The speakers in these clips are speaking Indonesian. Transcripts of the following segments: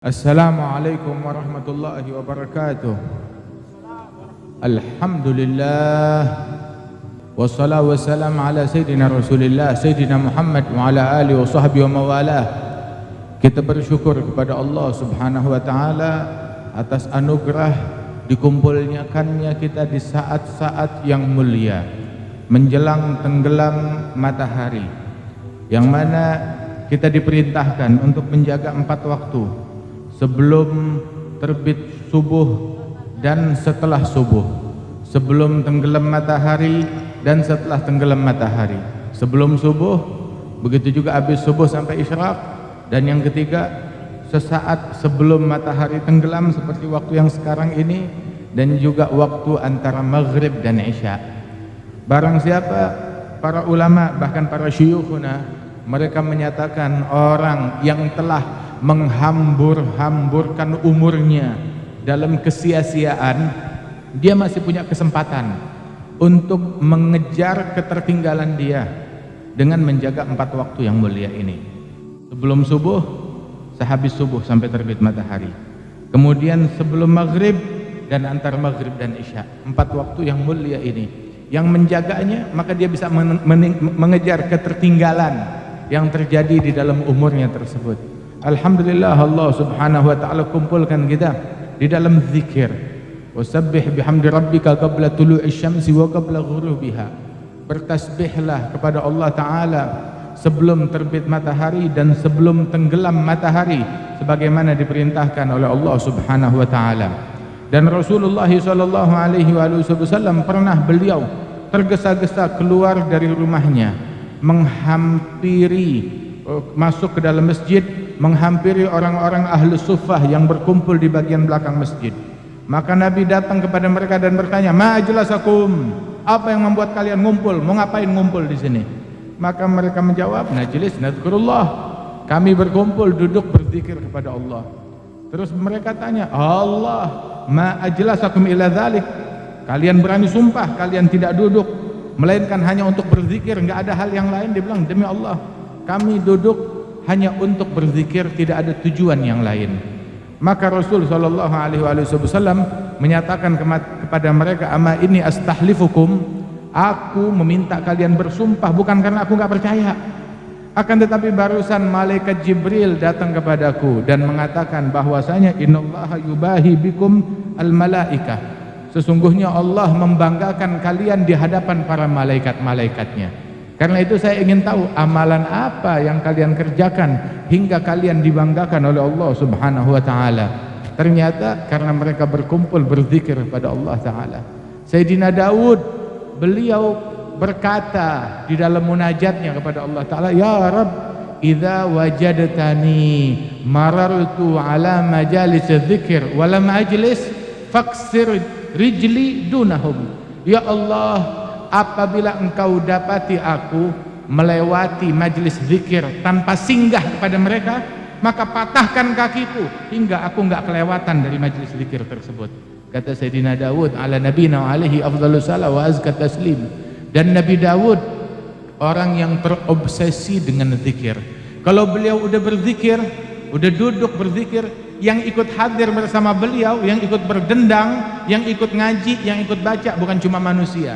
Assalamualaikum warahmatullahi wabarakatuh. Alhamdulillah wassalatu wassalamu ala sayyidina Rasulillah Sayyidina Muhammad wa ala alihi wa sahbihi wa mawalah. Kita bersyukur kepada Allah Subhanahu wa taala atas anugerah dikumpulkannya kita di saat-saat yang mulia menjelang tenggelam matahari, yang mana kita diperintahkan untuk menjaga 4 waktu: sebelum terbit subuh dan setelah subuh, sebelum tenggelam matahari dan setelah tenggelam matahari, sebelum subuh, begitu juga habis subuh sampai isyraq, dan yang ketiga sesaat sebelum matahari tenggelam seperti waktu yang sekarang ini, dan juga waktu antara maghrib dan isya. Barang siapa, para ulama bahkan para syuyukhuna, mereka menyatakan orang yang telah menghambur-hamburkan umurnya dalam kesia-siaan, dia masih punya kesempatan untuk mengejar ketertinggalan dia dengan menjaga 4 waktu yang mulia ini: sebelum subuh, sehabis subuh sampai terbit matahari, kemudian sebelum maghrib, dan antar maghrib dan isya. 4 waktu yang mulia ini, yang menjaganya maka dia bisa mengejar ketertinggalan yang terjadi di dalam umurnya tersebut. Alhamdulillah, Allah Subhanahu wa taala kumpulkan kita di dalam zikir. Wasabbih bihamdi rabbika qabla tulu'i syamsi wa qabla ghurubiha. Bertasbihlah kepada Allah taala sebelum terbit matahari dan sebelum tenggelam matahari, sebagaimana diperintahkan oleh Allah Subhanahu wa taala. Dan Rasulullah sallallahu alaihi wasallam pernah beliau tergesa-gesa keluar dari rumahnya, menghampiri, masuk ke dalam masjid, menghampiri orang-orang ahlu suffah yang berkumpul di bagian belakang masjid. Maka Nabi datang kepada mereka dan bertanya, "Ma ajlasakum?" Apa yang membuat kalian ngumpul? Mau ngapain ngumpul di sini? Maka mereka menjawab, "Najlis nadzkurullah." Kami berkumpul duduk berzikir kepada Allah. Terus mereka tanya, "Allah, ma ajlasakum ila dzalik?" Kalian berani sumpah kalian tidak duduk melainkan hanya untuk berzikir, enggak ada hal yang lain? Dia bilang, "Demi Allah, kami duduk hanya untuk berzikir, tidak ada tujuan yang lain." Maka Rasul sallallahu alaihi wasallam menyatakan kepada mereka, "Ama ini astahlifukum." Aku meminta kalian bersumpah bukan karena aku enggak percaya, akan tetapi barusan malaikat Jibril datang kepadaku dan mengatakan bahwasanya innallaha yubahi bikum al-malaikah. Sesungguhnya Allah membanggakan kalian di hadapan para malaikat-malaikatnya. Karena itu saya ingin tahu amalan apa yang kalian kerjakan hingga kalian dibanggakan oleh Allah Subhanahu wa taala. Ternyata karena mereka berkumpul berzikir kepada Allah taala. Sayyidina Daud, beliau berkata di dalam munajatnya kepada Allah taala, "Ya Rabb, idza wajadtani marartu ala majalis dzikir wa lam ajlis faksir rijli dunahum." Ya Allah, apabila engkau dapati aku melewati majlis zikir tanpa singgah kepada mereka, maka patahkan kakiku hingga aku enggak kelewatan dari majlis zikir tersebut. Kata Sayyidina Daud ala nabiyina alaihi afdhalus salam wa azka taslim. Dan Nabi Daud orang yang terobsesi dengan zikir. Kalau beliau udah berzikir, udah duduk berzikir, yang ikut hadir bersama beliau, yang ikut berdendang, yang ikut ngaji, yang ikut baca bukan cuma manusia.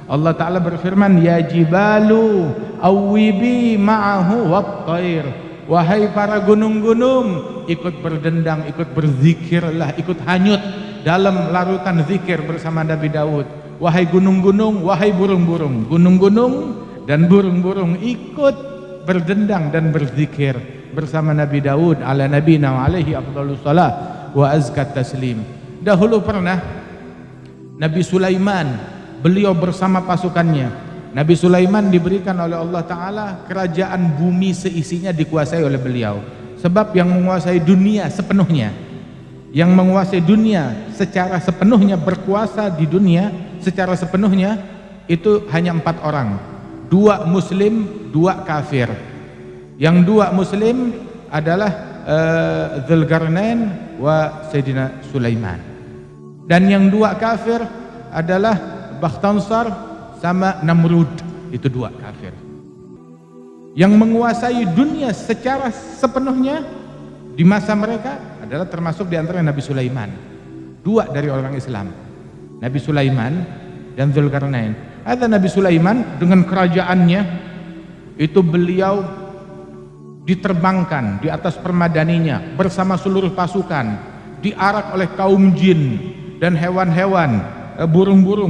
Allah Ta'ala berfirman, "Ya jibalu awwibi ma'ahu wat-thair." Wahai para gunung-gunung, ikut berdendang, ikut berzikirlah, ikut hanyut dalam larutan zikir bersama Nabi Daud. Wahai gunung-gunung, wahai burung-burung, gunung-gunung dan burung-burung ikut berdendang dan berzikir bersama Nabi Daud ala nabiyina alaihi afdhalus shalah wa azkat taslim. Dahulu pernah Nabi Sulaiman, beliau bersama pasukannya. Nabi Sulaiman diberikan oleh Allah Ta'ala kerajaan bumi seisinya dikuasai oleh beliau. Sebab yang menguasai dunia sepenuhnya, yang menguasai dunia secara sepenuhnya, berkuasa di dunia secara sepenuhnya, itu hanya 4 orang. 2 muslim, 2 kafir. Yang 2 muslim adalah Dzulqarnain wa Sayyidina Sulaiman. Dan yang 2 kafir adalah Bakhtansar sama Namrud. Itu 2 kafir. Yang menguasai dunia secara sepenuhnya di masa mereka adalah termasuk di antara Nabi Sulaiman. Dua dari orang Islam, Nabi Sulaiman dan Zulkarnain. Ada Nabi Sulaiman dengan kerajaannya, itu beliau diterbangkan di atas permadaninya bersama seluruh pasukan, diarak oleh kaum jin dan hewan-hewan, burung-burung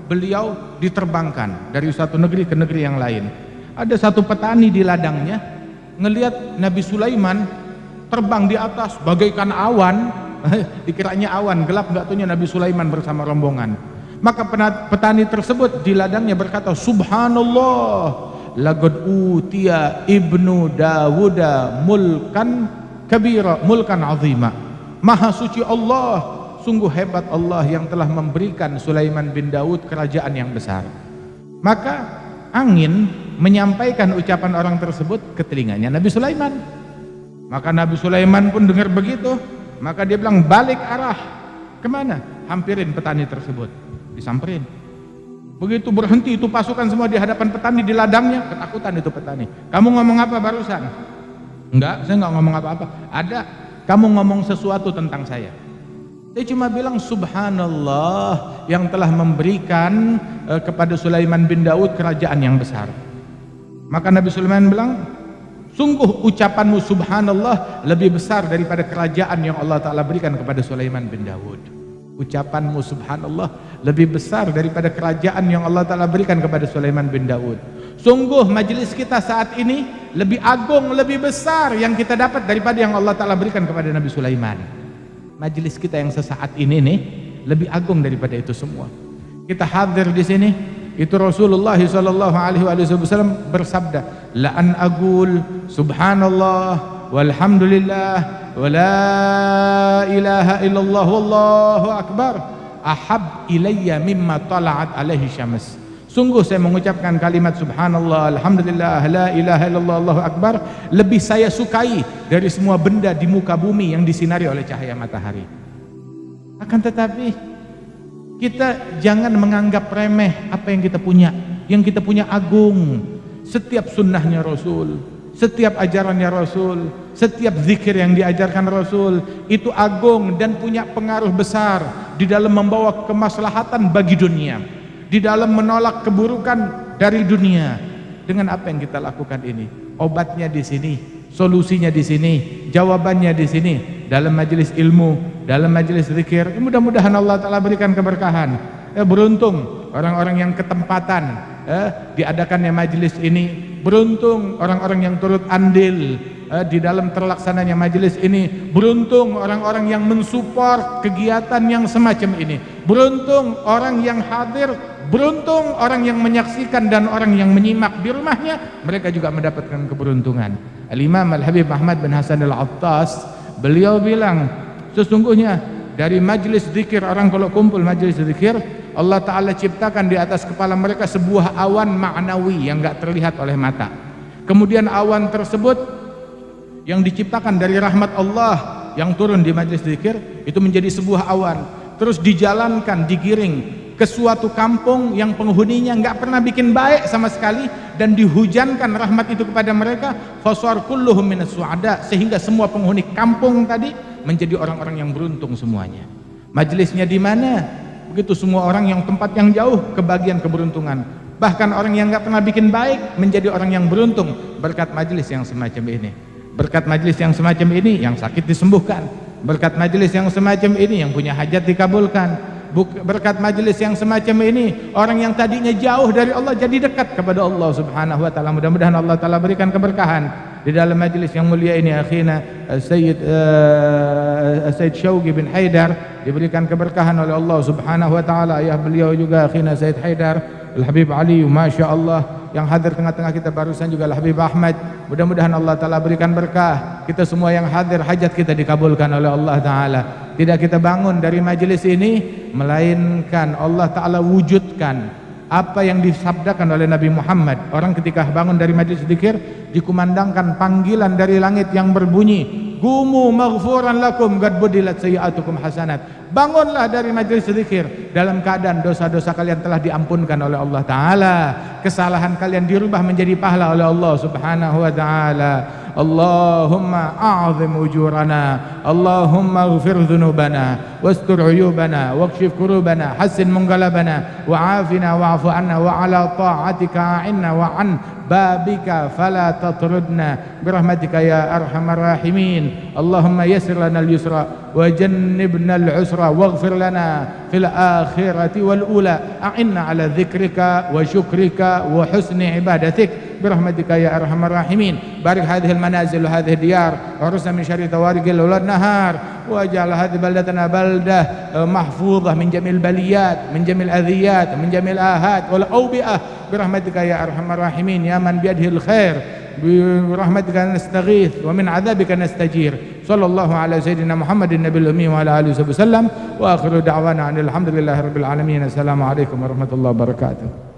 beliau diterbangkan dari satu negeri ke negeri yang lain. Ada satu petani di ladangnya ngelihat Nabi Sulaiman terbang di atas bagaikan awan. Dikiranya awan, gelap nggak taunya Nabi Sulaiman bersama rombongan. Maka petani tersebut di ladangnya berkata, Subhanallah, laqad utiya ibnu Dawuda mulkan kabira, mulkan azima. Maha suci Allah, sungguh hebat Allah yang telah memberikan Sulaiman bin Daud kerajaan yang besar. Maka angin menyampaikan ucapan orang tersebut ke telinganya Nabi Sulaiman. Maka Nabi Sulaiman pun dengar begitu, maka dia bilang, balik arah. Kemana? Hampirin petani tersebut, disamperin. Begitu berhenti itu pasukan semua di hadapan petani di ladangnya, ketakutan itu petani. Kamu ngomong apa barusan? Enggak, saya enggak ngomong apa-apa. Ada, kamu ngomong sesuatu tentang saya. Saya cuma bilang subhanallah yang telah memberikan kepada Sulaiman bin Daud kerajaan yang besar. Maka Nabi Sulaiman bilang, sungguh ucapanmu subhanallah lebih besar daripada kerajaan yang Allah Ta'ala berikan kepada Sulaiman bin Daud. Ucapanmu subhanallah lebih besar daripada kerajaan yang Allah Ta'ala berikan kepada Sulaiman bin Daud. Sungguh majelis kita saat ini lebih agung, lebih besar yang kita dapat daripada yang Allah Ta'ala berikan kepada Nabi Sulaiman. Majelis kita yang sesaat ini nih lebih agung daripada itu semua. Kita hadir di sini, itu Rasulullah sallallahu alaihi wasallam bersabda, la an aqul subhanallah walhamdulillah wa la ilaha illallah wallahu akbar ahab ilayya mimma tala'at alaihi syams. Sungguh saya mengucapkan kalimat subhanallah alhamdulillah la ilaha illallah allahu akbar lebih saya sukai dari semua benda di muka bumi yang disinari oleh cahaya matahari. Akan tetapi kita jangan menganggap remeh apa yang kita punya. Yang kita punya agung. Setiap sunnahnya Rasul, setiap ajarannya Rasul, setiap zikir yang diajarkan Rasul itu agung dan punya pengaruh besar di dalam membawa kemaslahatan bagi dunia, di dalam menolak keburukan dari dunia. Dengan apa yang kita lakukan ini, obatnya di sini, solusinya di sini, jawabannya di sini, dalam majelis ilmu, dalam majelis zikir. Mudah-mudahan Allah Ta'ala berikan keberkahan. Beruntung orang-orang yang ketempatan diadakannya majelis ini. Beruntung orang-orang yang turut andil di dalam terlaksananya majelis ini. Beruntung orang-orang yang mensupport kegiatan yang semacam ini. Beruntung orang yang hadir. Beruntung orang yang menyaksikan dan orang yang menyimak di rumahnya. Mereka juga mendapatkan keberuntungan. Al-Imam Al-Habib Ahmad bin Hasan Al-Attas, beliau bilang, sesungguhnya dari majelis zikir, orang kalau kumpul majelis zikir, Allah Ta'ala ciptakan di atas kepala mereka sebuah awan ma'nawi yang gak terlihat oleh mata. Kemudian awan tersebut yang diciptakan dari rahmat Allah yang turun di majelis zikir itu menjadi sebuah awan, terus dijalankan, digiring ke suatu kampung yang penghuninya nggak pernah bikin baik sama sekali, dan dihujankan rahmat itu kepada mereka, fasar kulluhum minas su'ada, sehingga semua penghuni kampung tadi menjadi orang-orang yang beruntung semuanya. Majelisnya di mana? Begitu semua orang yang tempat yang jauh kebagian keberuntungan. Bahkan orang yang nggak pernah bikin baik menjadi orang yang beruntung berkat majelis yang semacam ini. Berkat majelis yang semacam ini yang sakit disembuhkan. Berkat majelis yang semacam ini yang punya hajat dikabulkan. Berkat majelis yang semacam ini orang yang tadinya jauh dari Allah jadi dekat kepada Allah Subhanahu wa taala. Mudah-mudahan Allah taala berikan keberkahan di dalam majelis yang mulia ini. Akhina Sayyid Syauqi bin Haidar diberikan keberkahan oleh Allah Subhanahu wa taala. Ayah beliau juga Akhina Sayyid Haidar Al-Habib Ali, Masya Allah, yang hadir tengah-tengah kita barusan juga Al-Habib Ahmad. Mudah-mudahan Allah Ta'ala berikan berkah. Kita semua yang hadir, hajat kita dikabulkan oleh Allah Ta'ala. Tidak kita bangun dari majelis ini, melainkan Allah Ta'ala wujudkan apa yang disabdakan oleh Nabi Muhammad. Orang ketika bangun dari majelis zikir, dikumandangkan panggilan dari langit yang berbunyi, Gumu maghfuran lakum qad budilat sayyi'atukum hasanat. Bangunlah dari majelis zikir dalam keadaan dosa-dosa kalian telah diampunkan oleh Allah Ta'ala. Kesalahan kalian dirubah menjadi pahala oleh Allah Subhanahu wa Ta'ala. اللهم أعظم أجورنا، اللهم اغفر ذنوبنا واستر عيوبنا واكشف كروبنا، حسن منقلبنا وعافنا واعف عنا، وعلى طاعتك أعنا، وعن بابك فلا تطردنا برحمتك يا أرحم الراحمين. اللهم يسر لنا اليسر وجنبنا العسر، واغفر لنا في الآخرة والأولى، أعنا على ذكرك وشكرك وحسن عبادتك برحمتك يا أرحم الراحمين. بارك هذه المنازل وهذه الديار، وحرسنا من شر طوارق الليل والنهار، واجعل هذه بلدتنا بلدة محفوظة من جميع البليات، من جميع الأذيات، من جميع الآهات والأوبئة برحمتك يا أرحم الراحمين يا من بيده الخير. برحمتك نستغيث ومن عذابك نستجير. صلى الله على سيدنا محمد النبي الأمي وعلى آله وصحبه وسلم، وآخر دعوانا أن الحمد لله رب العالمين. السلام عليكم ورحمة الله وبركاته.